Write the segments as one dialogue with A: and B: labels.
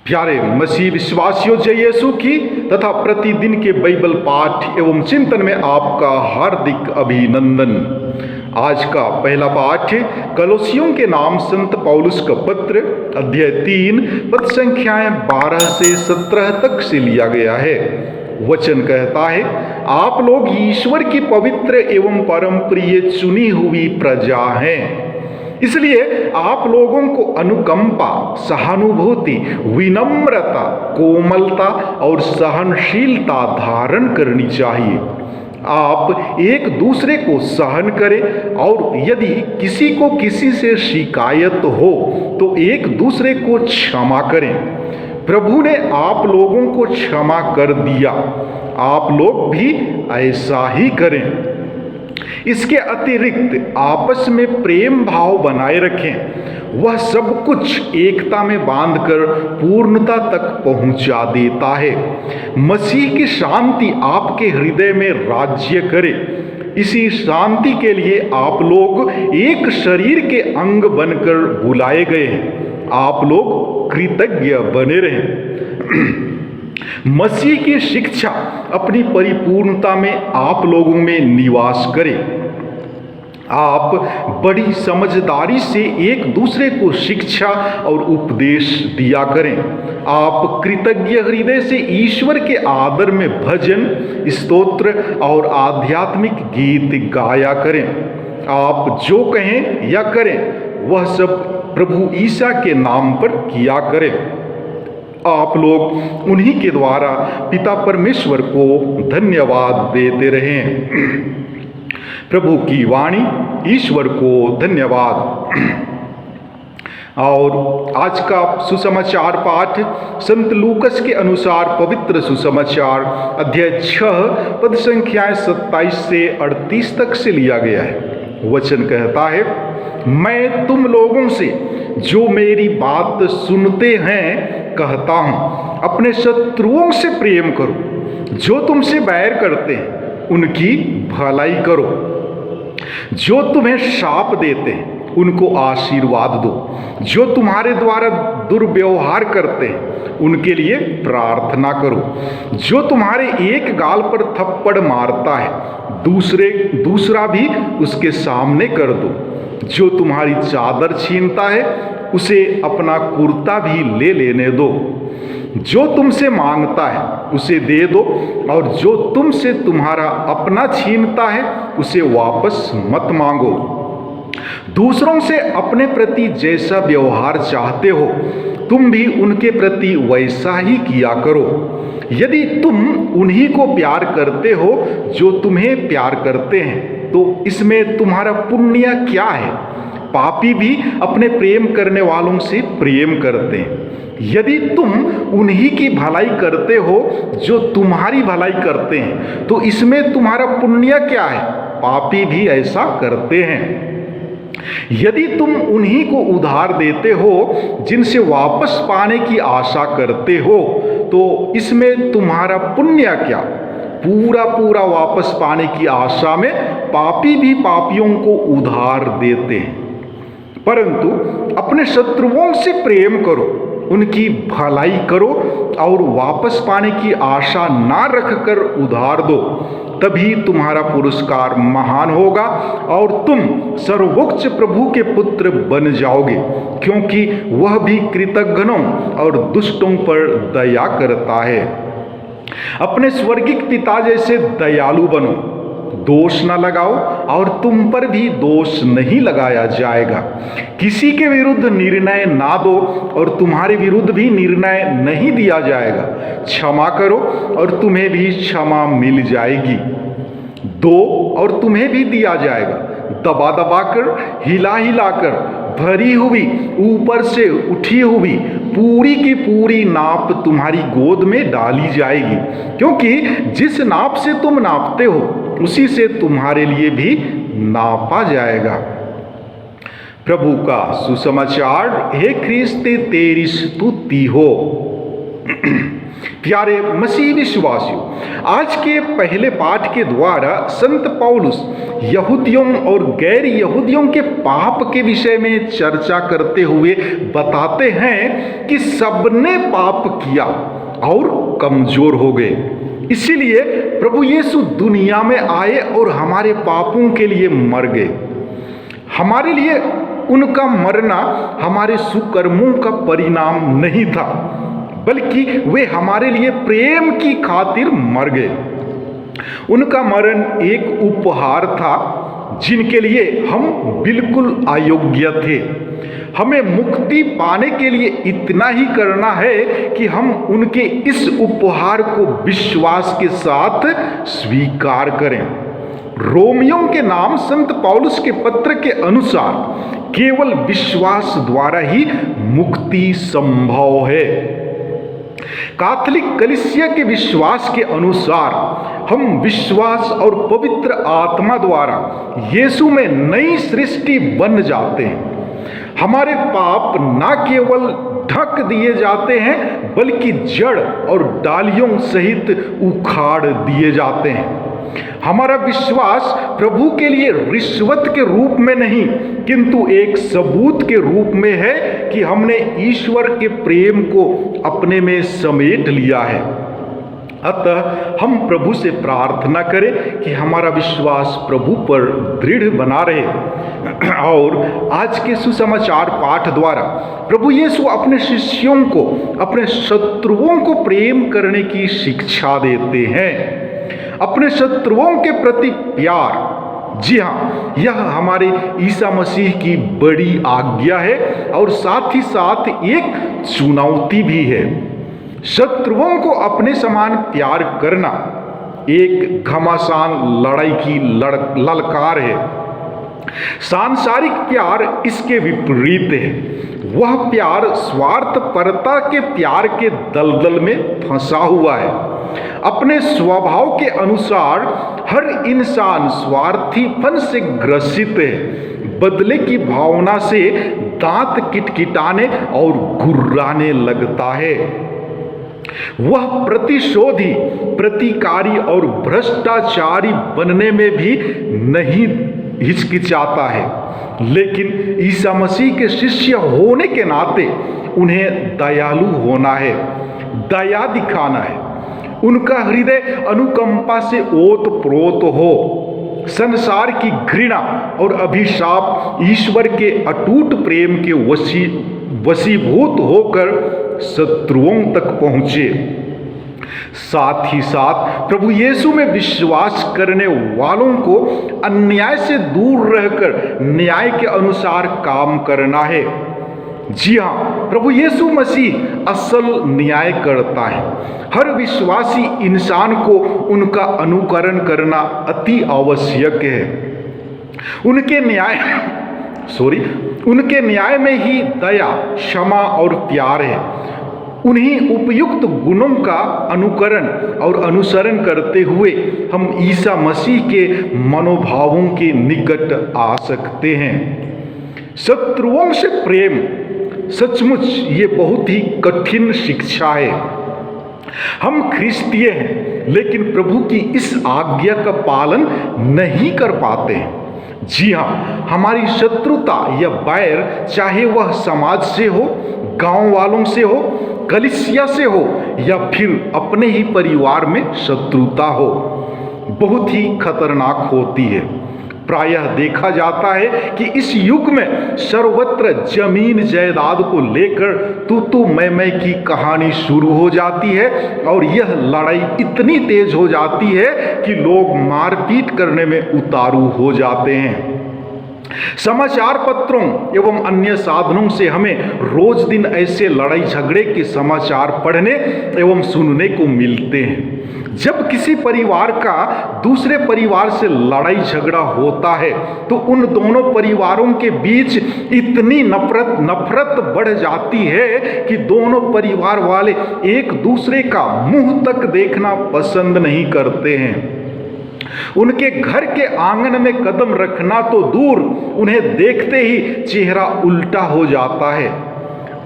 A: प्यारे मसीह विश्वासियों, जय यीशु की तथा प्रतिदिन के बाइबल पाठ एवं चिंतन में आपका हार्दिक अभिनंदन। आज का पहला पाठ कलोसियों के नाम संत पौलुस का पत्र अध्याय 3 पद संख्याएं 12 से 17 तक से लिया गया है। वचन कहता है, आप लोग ईश्वर की पवित्र एवं परम प्रिय चुनी हुई प्रजा हैं, इसलिए आप लोगों को अनुकंपा, सहानुभूति, विनम्रता, कोमलता और सहनशीलता धारण करनी चाहिए। आप एक दूसरे को सहन करें और यदि किसी को किसी से शिकायत हो तो एक दूसरे को क्षमा करें। प्रभु ने आप लोगों को क्षमा कर दिया, आप लोग भी ऐसा ही करें। इसके अतिरिक्त आपस में प्रेम भाव बनाए रखें, वह सब कुछ एकता में बांधकर पूर्णता तक पहुंचा देता है। मसीह की शांति आपके हृदय में राज्य करे। इसी शांति के लिए आप लोग एक शरीर के अंग बनकर बुलाए गए हैं। आप लोग कृतज्ञ बने रहें। मसीह की शिक्षा अपनी परिपूर्णता में आप लोगों में निवास करे। आप बड़ी समझदारी से एक दूसरे को शिक्षा और उपदेश दिया करें। आप कृतज्ञ हृदय से ईश्वर के आदर में भजन, स्तोत्र और आध्यात्मिक गीत गाया करें। आप जो कहें या करें वह सब प्रभु ईसा के नाम पर किया करें। आप लोग उन्हीं के द्वारा पिता परमेश्वर को धन्यवाद देते रहें। प्रभु की वाणी, ईश्वर को धन्यवाद। और आज का सुसमाचार पाठ संत लूकस के अनुसार पवित्र सुसमाचार अध्याय 6 पद संख्याएं 27 से 38 तक से लिया गया है। वचन कहता है, मैं तुम लोगों से जो मेरी बात सुनते हैं कहता हूं, अपने शत्रुओं से प्रेम करो, जो तुमसे बैर करते हैं उनकी भलाई करो, जो तुम्हें शाप देते हैं उनको आशीर्वाद दो, जो तुम्हारे द्वारा दुर्व्यवहार करते हैं उनके लिए प्रार्थना करो, जो तुम्हारे एक गाल पर थप्पड़ मारता है दूसरा भी उसके सामने कर दो, जो तुम्हारी चादर छीनता है उसे अपना कुर्ता भी ले लेने दो, जो तुमसे मांगता है उसे दे दो और जो तुमसे तुम्हारा अपना छीनता है उसे वापस मत मांगो। दूसरों से अपने प्रति जैसा व्यवहार चाहते हो तुम भी उनके प्रति वैसा ही किया करो। यदि तुम उन्हीं को प्यार करते हो जो तुम्हें प्यार करते हैं तो इसमें तुम्हारा पुण्य क्या है? पापी भी अपने प्रेम करने वालों से प्रेम करते हैं। यदि तुम उन्हीं की भलाई करते हो जो तुम्हारी भलाई करते हैं तो इसमें तुम्हारा पुण्य क्या है? पापी भी ऐसा करते हैं। यदि तुम उन्हीं को उधार देते हो जिनसे वापस पाने की आशा करते हो तो इसमें तुम्हारा पुण्य क्या? पूरा वापस पाने की आशा में पापी भी पापियों को उधार देते हैं। परंतु अपने शत्रुओं से प्रेम करो, उनकी भलाई करो और वापस पाने की आशा ना रखकर उधार दो, तभी तुम्हारा पुरस्कार महान होगा और तुम सर्वोच्च प्रभु के पुत्र बन जाओगे, क्योंकि वह भी कृतघ्नों और दुष्टों पर दया करता है। अपने स्वर्गिक पिता जैसे दयालु बनो, दोष न लगाओ और तुम पर भी दोष नहीं लगाया जाएगा। किसी के विरुद्ध निर्णय ना दो और तुम्हारे विरुद्ध भी निर्णय नहीं दिया जाएगा। क्षमा करो और तुम्हें भी क्षमा मिल जाएगी। दो और तुम्हें भी दिया जाएगा। दबा कर, हिला कर, भरी हुई, ऊपर से उठी हुई पूरी की पूरी नाप तुम्हारी गोद में डाली जाएगी, क्योंकि जिस नाप से तुम नापते हो उसी से तुम्हारे लिए भी नापा जाएगा। प्रभु का सुसमाचार। हे ख्रीस्त तेरी स्तुति हो। प्यारे मसीह विश्वासियों, आज के पहले पाठ के द्वारा संत पौलुस यहूदियों और गैर यहूदियों के पाप के विषय में चर्चा करते हुए बताते हैं कि सबने पाप किया और कमजोर हो गए। इसीलिए प्रभु यीशु दुनिया में आए और हमारे पापों के लिए मर गए। हमारे लिए उनका मरना हमारे सुकर्मों का परिणाम नहीं था, बल्कि वे हमारे लिए प्रेम की खातिर मर गए। उनका मरण एक उपहार था जिनके लिए हम बिल्कुल अयोग्य थे। हमें मुक्ति पाने के लिए इतना ही करना है कि हम उनके इस उपहार को विश्वास के साथ स्वीकार करें। रोमियों के नाम संत पौलुस के पत्र के अनुसार केवल विश्वास द्वारा ही मुक्ति संभव है। कैथोलिक कलीसिया के विश्वास के अनुसार हम विश्वास और पवित्र आत्मा द्वारा यीशु में नई सृष्टि बन जाते हैं। हमारे पाप न केवल ढक दिए जाते हैं, बल्कि जड़ और डालियों सहित उखाड़ दिए जाते हैं। हमारा विश्वास प्रभु के लिए रिश्वत के रूप में नहीं, किंतु एक सबूत के रूप में है कि हमने ईश्वर के प्रेम को अपने में समेट लिया है। अतः हम प्रभु से प्रार्थना करें कि हमारा विश्वास प्रभु पर दृढ़ बना रहे। और आज के सुसमाचार पाठ द्वारा प्रभु यीशु अपने शिष्यों को अपने शत्रुओं को प्रेम करने की शिक्षा देते हैं। अपने शत्रुओं के प्रति प्यार, जी हाँ, यह हमारे ईसा मसीह की बड़ी आज्ञा है और साथ ही साथ एक चुनौती भी है। शत्रुओं को अपने समान प्यार करना एक घमासान लड़ाई की ललकार है। सांसारिक प्यार इसके विपरीत है। वह प्यार स्वार्थपरता के प्यार के दलदल में फंसा हुआ है। अपने स्वभाव के अनुसार हर इंसान स्वार्थीपन से ग्रसित है। बदले की भावना से दांत किटकिटाने और गुर्राने लगता है। वह प्रतिशोधी, प्रतिकारी और भ्रष्टाचारी बनने में भी नहीं हिचकिचाता है, लेकिन ईसा मसीह के शिष्य होने के नाते उन्हें दयालु होना है, दया दिखाना है। उनका हृदय अनुकंपा से ओतप्रोत हो। संसार की घृणा और अभिशाप ईश्वर के अटूट प्रेम के वशीभूत होकर शत्रुओं तक पहुंचे। साथ ही साथ प्रभु यीशु में विश्वास करने वालों को अन्याय से दूर रहकर न्याय के अनुसार काम करना है। जी हाँ, प्रभु यीशु मसीह असल न्याय करता है। हर विश्वासी इंसान को उनका अनुकरण करना अति आवश्यक है। उनके न्याय में ही दया, क्षमा और प्यार है। उन्हीं उपयुक्त गुणों का अनुकरण और अनुसरण करते हुए हम ईसा मसीह के मनोभावों के निकट आ सकते हैं। शत्रुओं से प्रेम, सचमुच ये बहुत ही कठिन शिक्षा है। हम ख्रिस्तीय हैं, लेकिन प्रभु की इस आज्ञा का पालन नहीं कर पाते हैं। जी हाँ, हमारी शत्रुता या बैर, चाहे वह समाज से हो, गांव वालों से हो, कलीसिया से हो या फिर अपने ही परिवार में शत्रुता हो, बहुत ही खतरनाक होती है। प्रायः देखा जाता है कि इस युग में सर्वत्र जमीन जायदाद को लेकर तू मैं की कहानी शुरू हो जाती है और यह लड़ाई इतनी तेज हो जाती है कि लोग मारपीट करने में उतारू हो जाते हैं। समाचार पत्रों एवं अन्य साधनों से हमें रोज दिन ऐसे लड़ाई झगड़े के समाचार पढ़ने एवं सुनने को मिलते हैं। जब किसी परिवार का दूसरे परिवार से लड़ाई झगड़ा होता है तो उन दोनों परिवारों के बीच इतनी नफरत बढ़ जाती है कि दोनों परिवार वाले एक दूसरे का मुंह तक देखना पसंद नहीं करते हैं। उनके घर के आंगन में कदम रखना तो दूर, उन्हें देखते ही चेहरा उल्टा हो जाता है।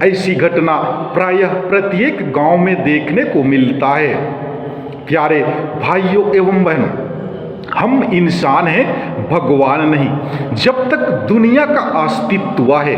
A: ऐसी घटना प्रायः प्रत्येक गांव में देखने को मिलता है। प्यारे भाइयों एवं बहनों, हम इंसान हैं, भगवान नहीं। जब तक दुनिया का अस्तित्व है,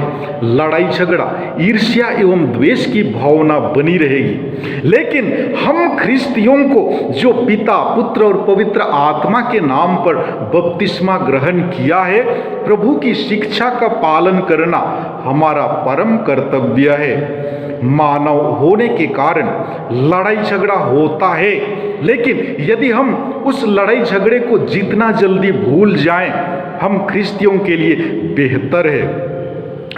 A: लड़ाई झगड़ा, ईर्ष्या एवं द्वेष की भावना बनी रहेगी। लेकिन हम ख्रिस्तियों को जो पिता, पुत्र और पवित्र आत्मा के नाम पर बपतिस्मा ग्रहण किया है, प्रभु की शिक्षा का पालन करना हमारा परम कर्तव्य है। मानव होने के कारण लड़ाई झगड़ा होता है, लेकिन यदि हम उस लड़ाई झगड़े को जितना जल्दी भूल जाएं, हम ख्रिस्तियों के लिए बेहतर है।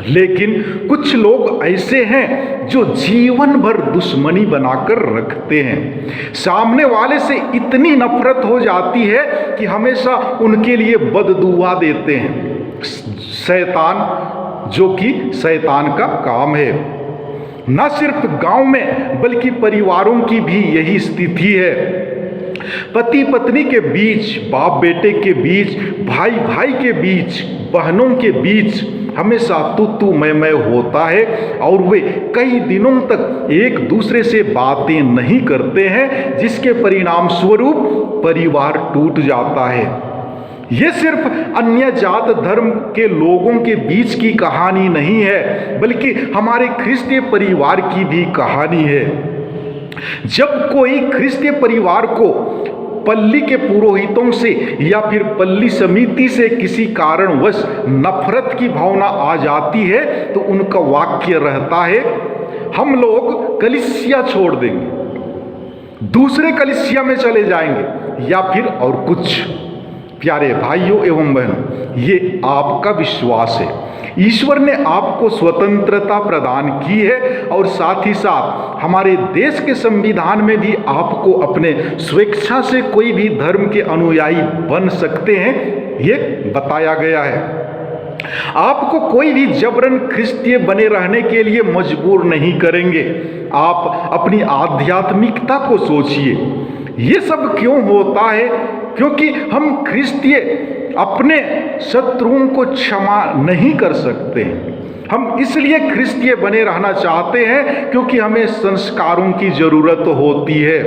A: लेकिन कुछ लोग ऐसे हैं जो जीवन भर दुश्मनी बनाकर रखते हैं। सामने वाले से इतनी नफरत हो जाती है कि हमेशा उनके लिए बददुआ देते हैं। शैतान, जो कि शैतान का काम है। न सिर्फ गांव में बल्कि परिवारों की भी यही स्थिति है। पति पत्नी के बीच, बाप बेटे के बीच, भाई भाई के बीच, बहनों के बीच हमेशा तू मैं होता है और वे कई दिनों तक एक दूसरे से बातें नहीं करते हैं, जिसके परिणाम स्वरूप परिवार टूट जाता है। ये सिर्फ अन्य जात धर्म के लोगों के बीच की कहानी नहीं है, बल्कि हमारे ख्रिस्तीय परिवार की भी कहानी है। जब कोई ख्रिस्तीय परिवार को पल्ली के पुरोहितों से या फिर पल्ली समिति से किसी कारणवश नफरत की भावना आ जाती है तो उनका वाक्य रहता है, हम लोग कलीसिया छोड़ देंगे, दूसरे कलीसिया में चले जाएंगे या फिर और कुछ। प्यारे भाइयों एवं बहनों, ये आपका विश्वास है। ईश्वर ने आपको स्वतंत्रता प्रदान की है और साथ ही साथ हमारे देश के संविधान में भी आपको अपने स्वेच्छा से कोई भी धर्म के अनुयायी बन सकते हैं, ये बताया गया है। आपको कोई भी जबरन ख्रिस्तीय बने रहने के लिए मजबूर नहीं करेंगे। आप अपनी आध्यात्मिकता को सोचिए, ये सब क्यों होता है? क्योंकि हम ख्रिस्तीय अपने शत्रुओं को क्षमा नहीं कर सकते। हम इसलिए ख्रिस्तीय बने रहना चाहते हैं क्योंकि हमें संस्कारों की जरूरत होती है।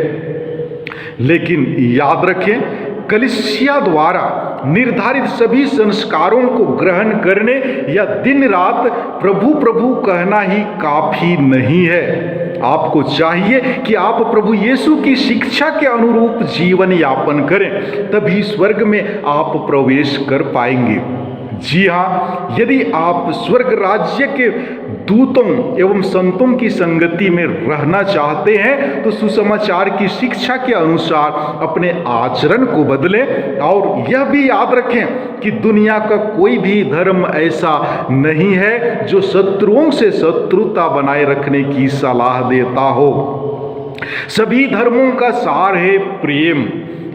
A: लेकिन याद रखें, कलीसिया द्वारा निर्धारित सभी संस्कारों को ग्रहण करने या दिन रात प्रभु प्रभु कहना ही काफी नहीं है। आपको चाहिए कि आप प्रभु यीशु की शिक्षा के अनुरूप जीवन यापन करें, तभी स्वर्ग में आप प्रवेश कर पाएंगे। जी हाँ, यदि आप स्वर्ग राज्य के दूतों एवं संतों की संगति में रहना चाहते हैं तो सुसमाचार की शिक्षा के अनुसार अपने आचरण को बदलें। और यह भी याद रखें कि दुनिया का कोई भी धर्म ऐसा नहीं है जो शत्रुओं से शत्रुता बनाए रखने की सलाह देता हो। सभी धर्मों का सार है प्रेम।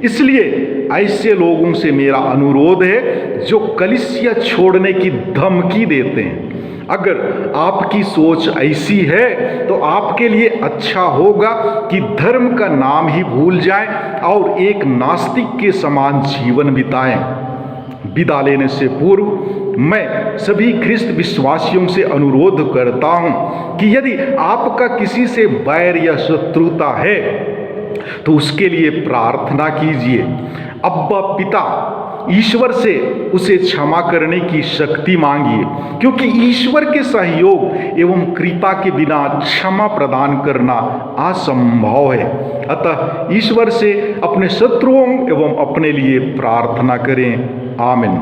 A: इसलिए ऐसे लोगों से मेरा अनुरोध है जो कलीसिया छोड़ने की धमकी देते हैं। अगर आपकी सोच ऐसी है तो आपके लिए अच्छा होगा कि धर्म का नाम ही भूल जाएं और एक नास्तिक के समान जीवन बिताएं। विदा लेने से पूर्व मैं सभी ख्रिस्त विश्वासियों से अनुरोध करता हूं कि यदि आपका किसी से बैर या शत्रुता है तो उसके लिए प्रार्थना कीजिए। अब्बा पिता ईश्वर से उसे क्षमा करने की शक्ति मांगिए, क्योंकि ईश्वर के सहयोग एवं कृपा के बिना क्षमा प्रदान करना असंभव है। अतः ईश्वर से अपने शत्रुओं एवं अपने लिए प्रार्थना करें। आमीन।